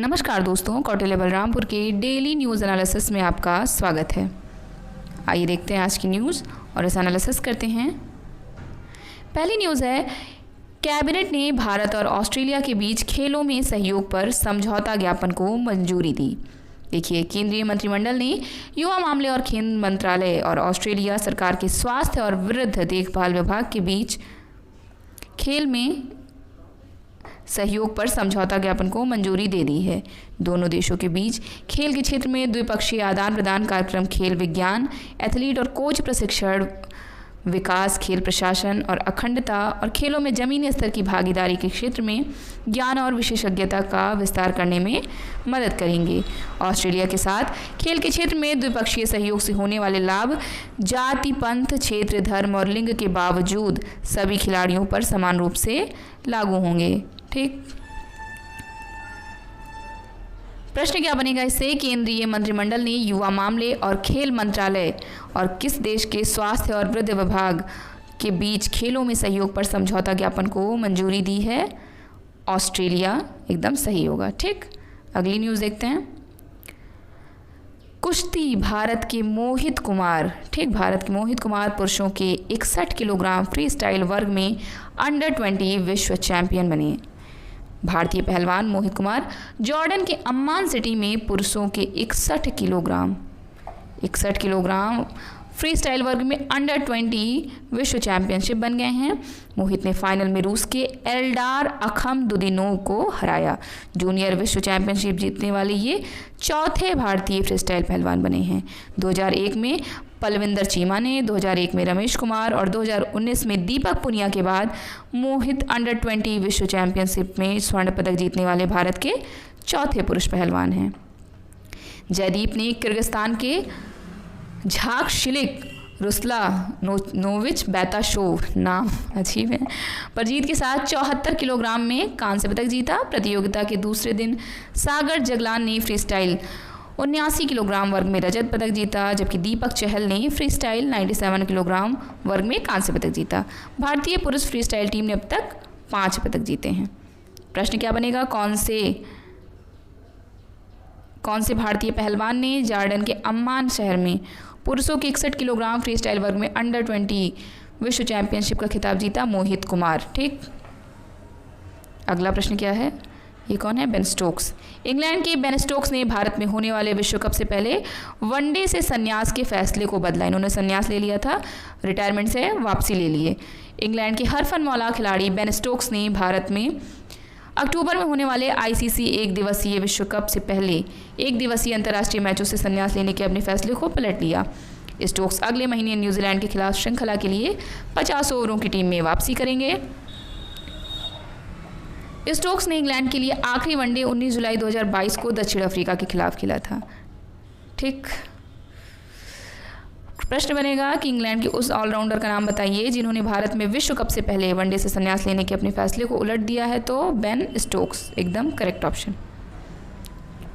नमस्कार दोस्तों, कौटिल्य बलरामपुर के डेली न्यूज़ एनालिसिस में आपका स्वागत है। आइए देखते हैं आज की न्यूज़ और इस एनालिसिस करते हैं। पहली न्यूज़ है, कैबिनेट ने भारत और ऑस्ट्रेलिया के बीच खेलों में सहयोग पर समझौता ज्ञापन को मंजूरी दी। देखिए, केंद्रीय मंत्रिमंडल ने युवा मामले और खेल मंत्रालय और ऑस्ट्रेलिया सरकार के स्वास्थ्य और वृद्ध देखभाल विभाग के बीच खेल में सहयोग पर समझौता ज्ञापन को मंजूरी दे दी है। दोनों देशों के बीच खेल के क्षेत्र में द्विपक्षीय आदान प्रदान कार्यक्रम, खेल विज्ञान, एथलीट और कोच प्रशिक्षण, विकास, खेल प्रशासन और अखंडता और खेलों में जमीनी स्तर की भागीदारी के क्षेत्र में ज्ञान और विशेषज्ञता का विस्तार करने में मदद करेंगे। ऑस्ट्रेलिया के साथ खेल के क्षेत्र में द्विपक्षीय सहयोग से होने वाले लाभ जाति, पंथ, क्षेत्र, धर्म और लिंग के बावजूद सभी खिलाड़ियों पर समान रूप से लागू होंगे। ठीक, प्रश्न क्या बनेगा इससे? केंद्रीय मंत्रिमंडल ने युवा मामले और खेल मंत्रालय और किस देश के स्वास्थ्य और वृद्ध विभाग के बीच खेलों में सहयोग पर समझौता ज्ञापन को मंजूरी दी है? ऑस्ट्रेलिया एकदम सही होगा। ठीक, अगली न्यूज़ देखते हैं। कुश्ती, भारत के मोहित कुमार, ठीक, भारत के मोहित कुमार पुरुषों के 61 किलोग्राम फ्री स्टाइल वर्ग में अंडर 20 विश्व चैंपियन बने। भारतीय पहलवान मोहित कुमार जॉर्डन के अम्मान सिटी में पुरुषों के 61 किलोग्राम फ्री स्टाइल वर्ग में अंडर 20 विश्व चैंपियनशिप बन गए हैं। मोहित ने फाइनल में रूस के एल्डार अखमदुदीनोव को हराया। जूनियर विश्व चैंपियनशिप जीतने वाले ये चौथे भारतीय फ्री स्टाइल पहलवान बने हैं। 2001 में पलविंदर चीमा ने, 2001 में रमेश कुमार और 2019 में दीपक पुनिया के बाद मोहित अंडर 20 विश्व चैंपियनशिप में स्वर्ण पदक जीतने वाले भारत के चौथे पुरुष पहलवान हैं। जयदीप ने किर्गिस्तान के झाकशिलिक रुस्लानोविच बैताशोव, नाम अजीब है, पर जीत के साथ 74 किलोग्राम में कांस्य पदक जीता। प्रतियोगिता के दूसरे दिन सागर जगलान ने फ्री स्टाइल 79 किलोग्राम वर्ग में रजत पदक जीता, जबकि दीपक चहल ने फ्री स्टाइल 97 किलोग्राम वर्ग में कांस्य पदक जीता। भारतीय पुरुष फ्री स्टाइल टीम ने अब तक 5 पदक जीते हैं। प्रश्न क्या बनेगा? कौन से भारतीय पहलवान ने जॉर्डन के अम्मान शहर में पुरुषों के 61 किलोग्राम फ्री स्टाइल वर्ग में अंडर 20 विश्व चैंपियनशिप का खिताब जीता? मोहित कुमार। ठीक, अगला प्रश्न क्या है? ये कौन है? Ben Stokes. इंग्लैंड के बेन स्टोक्स ने भारत में होने वाले विश्व कप से पहले वनडे से संन्यास के फैसले को बदला। इन्होंने संन्यास ले लिया था, रिटायरमेंट से वापसी ले लिए। इंग्लैंड के हरफनमौला खिलाड़ी बेन स्टोक्स ने भारत में अक्टूबर में होने वाले आईसीसी एक दिवसीय विश्व कप से पहले एक दिवसीय अंतर्राष्ट्रीय मैचों से संन्यास लेने के अपने फैसले को पलट लिया। स्टोक्स अगले महीने न्यूजीलैंड के खिलाफ श्रृंखला के लिए 50 ओवरों की टीम में वापसी करेंगे। स्टोक्स ने इंग्लैंड के लिए आखिरी वनडे 19 जुलाई 2022 को दक्षिण अफ्रीका के खिलाफ खेला था। ठीक, प्रश्न बनेगा कि इंग्लैंड के उस ऑलराउंडर का नाम बताइए जिन्होंने भारत में विश्व कप से पहले वनडे से संन्यास लेने के अपने फैसले को उलट दिया है। तो बेन स्टोक्स एकदम करेक्ट ऑप्शन।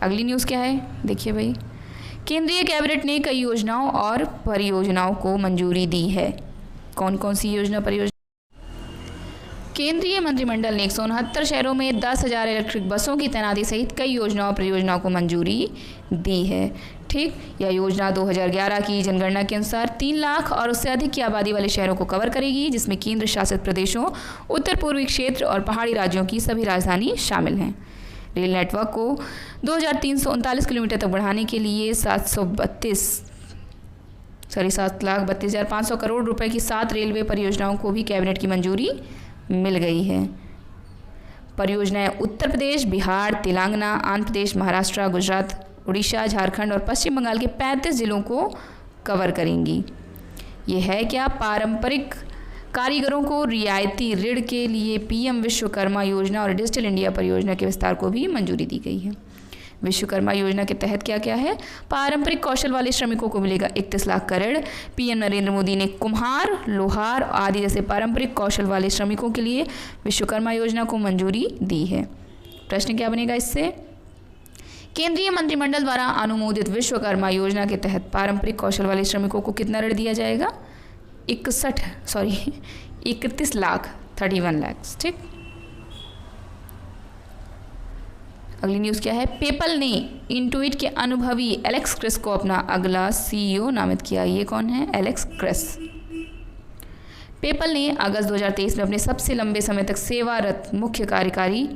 अगली न्यूज़ क्या है? देखिए भाई, केंद्रीय कैबिनेट ने कई योजनाओं और परियोजनाओं को मंजूरी दी है। कौन कौन सी योजना परियोजना? केंद्रीय मंत्रिमंडल ने 169 शहरों में 10,000 इलेक्ट्रिक बसों की तैनाती सहित कई योजनाओं और परियोजनाओं को मंजूरी दी है। ठीक, यह योजना 2011 की जनगणना के अनुसार 3 लाख और उससे अधिक की आबादी वाले शहरों को कवर करेगी, जिसमें केंद्र शासित प्रदेशों, उत्तर पूर्वी क्षेत्र और पहाड़ी राज्यों की सभी राजधानी शामिल हैं। रेल नेटवर्क को 2,339 किलोमीटर तक बढ़ाने के लिए 7,32,500 करोड़ रुपए की 7 रेलवे परियोजनाओं को भी कैबिनेट की मंजूरी मिल गई है। परियोजनाएं उत्तर प्रदेश, बिहार, तेलंगाना, आंध्र प्रदेश, महाराष्ट्र, गुजरात, उड़ीसा, झारखंड और पश्चिम बंगाल के 35 जिलों को कवर करेंगी। ये है क्या? पारंपरिक कारीगरों को रियायती ऋण के लिए पीएम विश्वकर्मा योजना और डिजिटल इंडिया परियोजना के विस्तार को भी मंजूरी दी गई है। विश्वकर्मा योजना के तहत क्या क्या है? पारंपरिक कौशल वाले श्रमिकों को मिलेगा 31 लाख का ऋण। पीएम नरेंद्र मोदी ने कुम्हार, लोहार आदि जैसे पारंपरिक कौशल वाले श्रमिकों के लिए विश्वकर्मा योजना को मंजूरी दी है। प्रश्न क्या बनेगा इससे? केंद्रीय मंत्रिमंडल द्वारा अनुमोदित विश्वकर्मा योजना के तहत पारंपरिक कौशल वाले श्रमिकों को कितना ऋण दिया जाएगा? 31 लाख 31 लाख। ठीक, अगली न्यूज़ क्या है, पेपल ने इंटुइट के अनुभवी एलेक्स क्रिस को अपना अगला सीईओ नामित किया। ये कौन है? Alex Chris. पेपल ने अगस्त 2023 में अपने सबसे लंबे समय तक सेवारत मुख्य कार्यकारी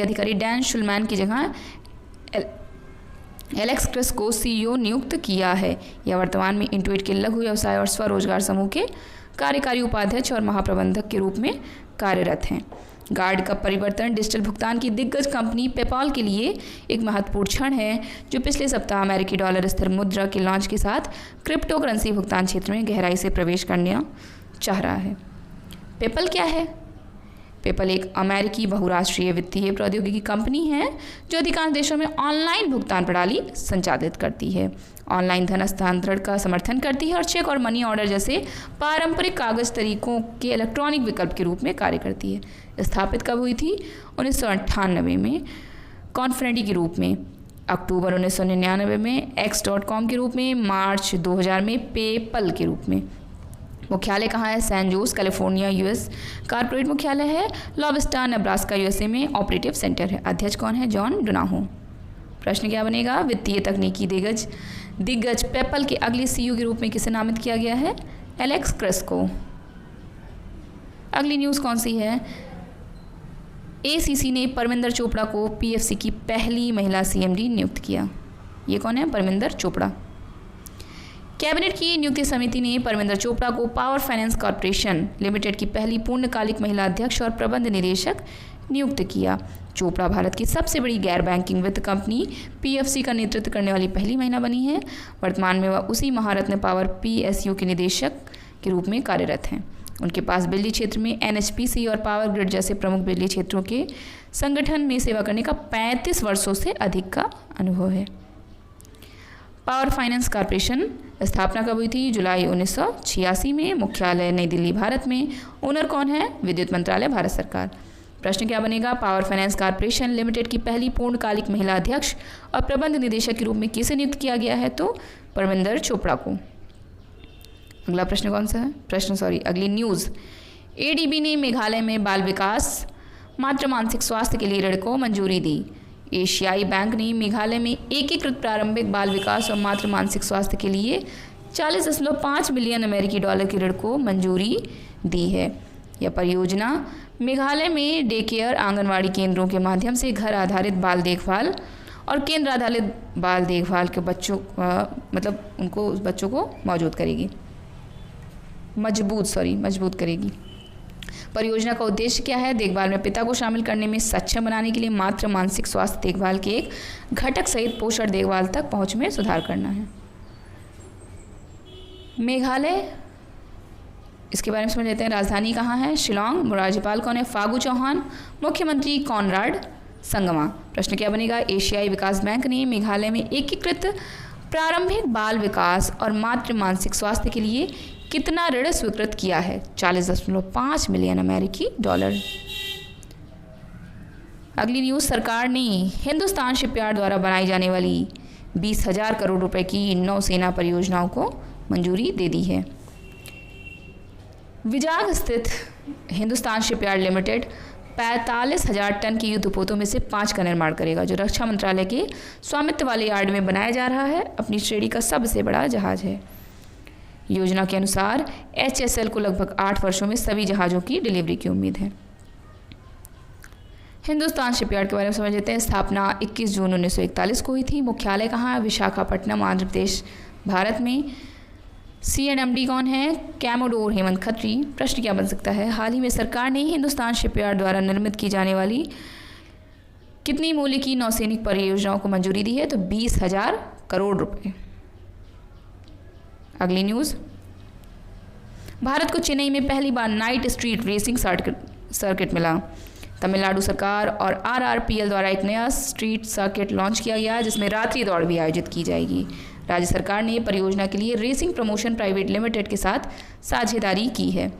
अधिकारी डैन शुल्मैन की जगह एलेक्स क्रिस को सीईओ नियुक्त किया है। यह वर्तमान में इंटुइट के लघु व्यवसाय और स्वरोजगार समूह के कार्यकारी उपाध्यक्ष और महाप्रबंधक के रूप में कार्यरत हैं। गार्ड का परिवर्तन डिजिटल भुगतान की दिग्गज कंपनी पेपाल के लिए एक महत्वपूर्ण क्षण है, जो पिछले सप्ताह अमेरिकी डॉलर स्थिर मुद्रा के लॉन्च के साथ क्रिप्टो करेंसी भुगतान क्षेत्र में गहराई से प्रवेश करना चाह रहा है। पेपल क्या है? पेपल एक अमेरिकी बहुराष्ट्रीय वित्तीय प्रौद्योगिकी कंपनी है जो अधिकांश देशों में ऑनलाइन भुगतान प्रणाली संचालित करती है, ऑनलाइन धन हस्तांतरण का समर्थन करती है और चेक और मनी ऑर्डर जैसे पारंपरिक कागज तरीकों के इलेक्ट्रॉनिक विकल्प के रूप में कार्य करती है। स्थापित कब हुई थी? 1998 में कॉन्फिडेंटी के रूप में, अक्टूबर 1999 में X.com के रूप में, मार्च 2000 में पेपल के रूप में। मुख्यालय कहाँ है? San Jose California US. Corporate मुख्यालय है लॉबस्टा नेब्रास्का यूएसए में। ऑपरेटिव सेंटर है। अध्यक्ष कौन है? John Donahoe. प्रश्न क्या बनेगा? वित्तीय तकनीकी दिग्गज पेपल के अगले सीईओ के रूप में किसे नामित किया गया है? एलेक्स क्रिस को। अगली न्यूज़ कौन सी है? एसीसी ने परमिंदर चोपड़ा को पीएफसी की पहली महिला सीएमडी नियुक्त किया। ये कौन है? परमिंदर चोपड़ा। कैबिनेट की नियुक्ति समिति ने परमिंदर चोपड़ा को पावर फाइनेंस कॉर्पोरेशन लिमिटेड की पहली पूर्णकालिक महिला अध्यक्ष और प्रबंध निदेशक नियुक्त किया। चोपड़ा भारत की सबसे बड़ी गैर बैंकिंग वित्त कंपनी पीएफसी का नेतृत्व करने वाली पहली महिला बनी है। वर्तमान में वह उसी महारत्न पावर पीएसयू के निदेशक के रूप में कार्यरत हैं। उनके पास बिजली क्षेत्र में एनएचपीसी और पावर ग्रिड जैसे प्रमुख बिजली क्षेत्रों के संगठन में सेवा करने का 35 वर्षों से अधिक का अनुभव है। पावर फाइनेंस कॉर्पोरेशन स्थापना कब हुई थी? जुलाई 1986 में। मुख्यालय नई दिल्ली भारत में। ओनर कौन है? विद्युत मंत्रालय भारत सरकार। प्रश्न क्या बनेगा? पावर फाइनेंस कॉर्पोरेशन लिमिटेड की पहली पूर्णकालिक महिला अध्यक्ष और प्रबंध निदेशक के रूप में किसे नियुक्त किया गया है? तो परमिंदर चोपड़ा को। अगला प्रश्न कौन सा है? अगली न्यूज़, एडीबी ने मेघालय में बाल विकास मातृ मानसिक स्वास्थ्य के लिए ऋण को मंजूरी दी। एशियाई बैंक ने मेघालय में एकीकृत प्रारंभिक बाल विकास और मातृ मानसिक स्वास्थ्य के लिए 40.5 मिलियन अमेरिकी डॉलर के ऋण को मंजूरी दी है। यह परियोजना मेघालय में डे केयर, आंगनवाड़ी केंद्रों के माध्यम से घर आधारित बाल देखभाल और केंद्र आधारित बाल देखभाल के बच्चों उस बच्चों को मजबूत करेगी। परियोजना का उद्देश्य क्या है? देखभाल में पिता को शामिल करने में सक्षम बनाने के लिए मातृ मानसिक स्वास्थ्य देखभाल के एक घटक सहित पोषण देखभाल तक पहुंच में सुधार करना है। मेघालय, इसके बारे में समझ लेते हैं। राजधानी कहाँ है? शिलोंग। राज्यपाल कौन है? फागू चौहान। मुख्यमंत्री कॉनराड संगमा। प्रश्न क्या बनेगा? एशियाई विकास बैंक ने मेघालय में एकीकृत प्रारंभिक बाल विकास और मातृ मानसिक स्वास्थ्य के लिए कितना ऋण स्वीकृत किया है? 40.5 मिलियन अमेरिकी डॉलर। अगली न्यूज़, सरकार ने हिंदुस्तान शिपयार्ड द्वारा बनाई जाने वाली 20,000 करोड़ रुपए की नौसेना परियोजनाओं को मंजूरी दे दी है। विजाग स्थित हिंदुस्तान शिपयार्ड लिमिटेड 45,000 टन की युद्धपोतों में से 5 का निर्माण करेगा, जो रक्षा मंत्रालय के स्वामित्व वाले यार्ड में बनाया जा रहा है। अपनी श्रेणी का सबसे बड़ा जहाज है। योजना के अनुसार HSL को लगभग 8 वर्षों में सभी जहाज़ों की डिलीवरी की उम्मीद है। हिंदुस्तान शिपयार्ड के बारे में समझ लेते हैं। स्थापना 21 जून 1941 को हुई थी। मुख्यालय कहाँ है? विशाखापट्टनम, आंध्र प्रदेश, भारत में। CNMD कौन है? कैमोडोर हेमंत खत्री। प्रश्न क्या बन सकता है? हाल ही में सरकार ने हिंदुस्तान शिपयार्ड द्वारा निर्मित की जाने वाली कितनी मूल्य की नौसैनिक परियोजनाओं को मंजूरी दी है? तो 20,000 करोड़ रुपए। अगली न्यूज़, भारत को चेन्नई में पहली बार नाइट स्ट्रीट रेसिंग सर्किट मिला। तमिलनाडु सरकार और RRPL द्वारा एक नया स्ट्रीट सर्किट लॉन्च किया गया, जिसमें रात्रि दौड़ भी आयोजित की जाएगी। राज्य सरकार ने परियोजना के लिए रेसिंग प्रमोशन प्राइवेट लिमिटेड के साथ साझेदारी की है।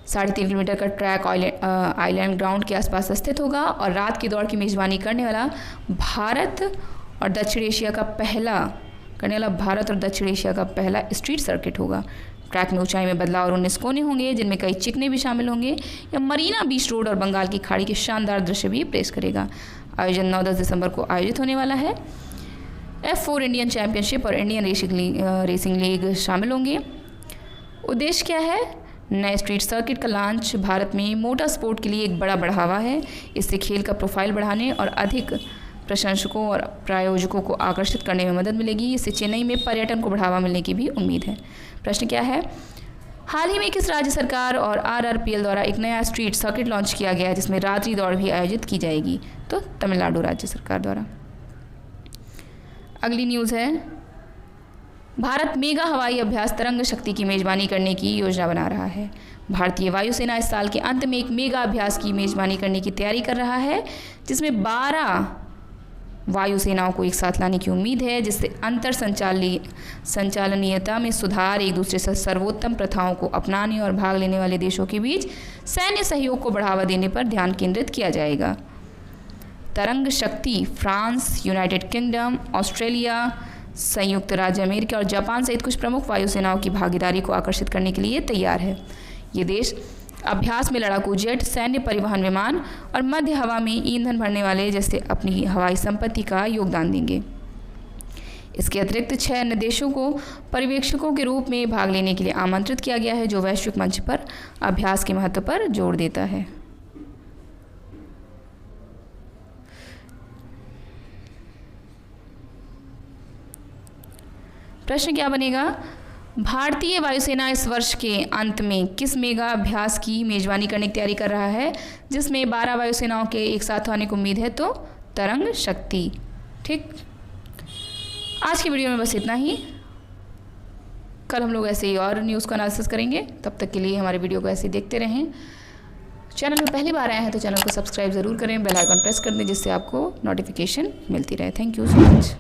3.5 किलोमीटर का ट्रैक आइलैंड ग्राउंड के आसपास स्थित होगा और रात की दौड़ की मेजबानी करने वाला भारत और दक्षिण एशिया का पहला स्ट्रीट सर्किट होगा। ट्रैक में ऊंचाई में बदलाव और 19 कोने होंगे जिनमें कई चिकने भी शामिल होंगे। यह मरीना बीच रोड और बंगाल की खाड़ी के शानदार दृश्य भी पेश करेगा। आयोजन 9-10 दिसंबर को आयोजित होने वाला है। F4 इंडियन चैंपियनशिप और इंडियन रेसिंग लीग शामिल होंगे। उद्देश्य क्या है? नए स्ट्रीट सर्किट का लॉन्च भारत में मोटर स्पोर्ट के लिए एक बड़ा बढ़ावा है। इससे खेल का प्रोफाइल बढ़ाने और अधिक प्रशंसकों और प्रायोजकों को आकर्षित करने में मदद मिलेगी। इससे चेन्नई में पर्यटन को बढ़ावा मिलने की भी उम्मीद है। प्रश्न क्या है? हाल ही में किस राज्य सरकार और RRPL द्वारा एक नया स्ट्रीट सर्किट लॉन्च किया गया है जिसमें रात्रि दौड़ भी आयोजित की जाएगी? तो तमिलनाडु राज्य सरकार द्वारा। अगली न्यूज़ है, भारत मेगा हवाई अभ्यास तरंग शक्ति की मेज़बानी करने की योजना बना रहा है। भारतीय वायुसेना इस साल के अंत में एक मेगा अभ्यास की मेज़बानी करने की तैयारी कर रहा है जिसमें 12 वायुसेनाओं को एक साथ लाने की उम्मीद है, जिससे अंतर संचालनीयता में सुधार, एक दूसरे से सर्वोत्तम प्रथाओं को अपनाने और भाग लेने वाले देशों के बीच सैन्य सहयोग को बढ़ावा देने पर ध्यान केंद्रित किया जाएगा। तरंग शक्ति फ्रांस, यूनाइटेड किंगडम, ऑस्ट्रेलिया, संयुक्त राज्य अमेरिका और जापान सहित कुछ प्रमुख वायुसेनाओं की भागीदारी को आकर्षित करने के लिए तैयार है। ये देश अभ्यास में लड़ाकू जेट, सैन्य परिवहन विमान और मध्य हवा में ईंधन भरने वाले जैसे अपनी हवाई संपत्ति का योगदान देंगे। इसके अतिरिक्त 6 अन्य देशों को पर्यवेक्षकों के रूप में भाग लेने के लिए आमंत्रित किया गया है, जो वैश्विक मंच पर अभ्यास के महत्व पर जोर देता है। प्रश्न क्या बनेगा? भारतीय वायुसेना इस वर्ष के अंत में किस मेगा अभ्यास की मेज़बानी करने की तैयारी कर रहा है जिसमें 12 वायुसेनाओं के एक साथ आने की उम्मीद है? तो तरंग शक्ति। ठीक, आज की वीडियो में बस इतना ही। कल हम लोग ऐसे ही और न्यूज़ को एनालिसिस करेंगे। तब तक के लिए हमारे वीडियो को ऐसे ही देखते रहें। चैनल में पहली बार आए हैं तो चैनल को सब्सक्राइब ज़रूर करें, बेल आइकन प्रेस कर दें जिससे आपको नोटिफिकेशन मिलती रहे। Thank you so much.